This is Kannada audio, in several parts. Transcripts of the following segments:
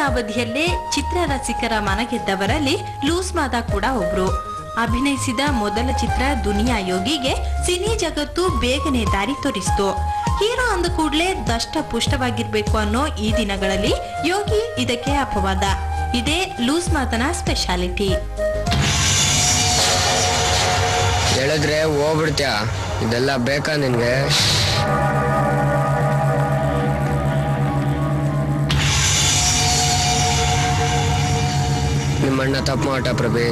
ಅವಧಿಯಲ್ಲೇ ಚಿತ್ರರಸಿಕರ ಮನಗೆದ್ದವರಲ್ಲಿ ಲೂಸ್ ಮಾದ ಕೂಡ ಒಬ್ರು. ಅಭಿನಯಿಸಿದ ಮೊದಲ ಚಿತ್ರ ದುನಿಯಾ ಯೋಗಿಗೆ ಸಿನಿ ಜಗತ್ತು ಬೇಗನೆ ದಾರಿ ತೋರಿಸಿತು. ಹೀರೋ ಅಂದ ಕೂಡಲೇ ದಷ್ಟ ಪುಷ್ಟವಾಗಿರ್ಬೇಕು ಅನ್ನೋ ಈ ದಿನಗಳಲ್ಲಿ ಯೋಗಿ ಇದಕ್ಕೆ ಅಪವಾದ. ಇದೇ ಲೂಸ್ ಮಾತನ ಸ್ಪೆಷಾಲಿಟಿ. ಹೇಳಿದ್ರೆ ಹೋಗ್ಬಿಡ್ತೀಯ, ಇದೆಲ್ಲ ಬೇಕಾ ನಿನ್ಗೆ? ನಿಮ್ಮಣ್ಣ ತಪ್ಪು ಮಾಟ ಪ್ರಭಿ,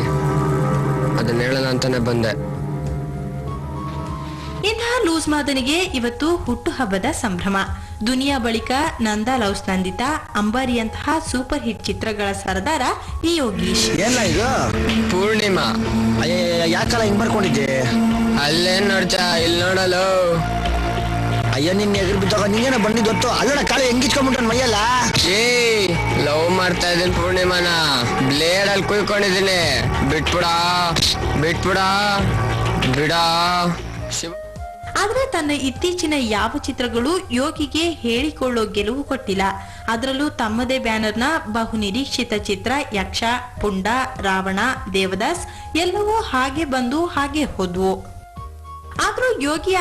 ಅದನ್ನ ಹೇಳೋಣ ಅಂತಾನೆ ಬಂದೆ. ಇಂತಹ ಲೂಸ್ ಮಾದನಿಗೆ ಇವತ್ತು ಹುಟ್ಟುಹಬ್ಬದ ಸಂಭ್ರಮ. ದುನಿಯಾ ಬಳಿಕ ನಂದಾ ಲವ್ಸ್ ನಂದಿತಾ, ಅಂಬಾರಿಯಂತಹ ಸೂಪರ್ ಹಿಟ್ ಚಿತ್ರಗಳ ಸರದಾರ ಈ ಯೋಗೀಶ್. ಏನ ಇದು ಪೂರ್ಣಿಮಾ? ಯಾಕಲ್ಲ ಹಿಂಗ್ ಬರ್ಕೊಂಡಿದ್ದೆ? ಅಲ್ಲೇನ್ ನೋಡ್ತಾ, ಇಲ್ಲಿ ನೋಡಲು. ಅಯ್ಯ ನಿನ್ ಎದುರು ಬಿದ್ದಾಗ ನೀನೇನ ಬಂದಿದ್ದೊತ್ತು ಅಲ್ಲಡ ಕಾಳು ಹೆಂಗಿಚ್ಕೊಂಡ್ಬಿಟ್ಟ ಮೈಯಲ್ಲ. ಲವ್ ಮಾಡ್ತಾ ಇದ್ದೀನಿ ಪೂರ್ಣಿಮಾನ, ಬ್ಲೇಡ್ ಅಲ್ಲಿ ಕುಯ್ಕೊಂಡಿದ್ದೀನಿ. ಬಿಟ್ಬಿಡ ಬಿಟ್ಬಿಡ ಬಿಡ. ಆದ್ರೆ ತನ್ನ ಇತ್ತೀಚಿನ ಯಾವ ಚಿತ್ರಗಳು ಯೋಗಿಗೆ ಹೇಳಿಕೊಳ್ಳೋ ಗೆಲುವು ಕೊಟ್ಟಿಲ್ಲ. ಅದರಲ್ಲೂ ತಮ್ಮದೇ ಬ್ಯಾನರ್ನ ಬಹು ನಿರೀಕ್ಷಿತ ಚಿತ್ರ ಯಕ್ಷ, ಪುಂಡ, ರಾವಣ, ದೇವದಾಸ್ ಎಲ್ಲವೂ ಹಾಗೆ ಬಂದು ಹಾಗೆ ಹೋದ್ವು. ಆದ್ರೂ ಯೋಗಿಯ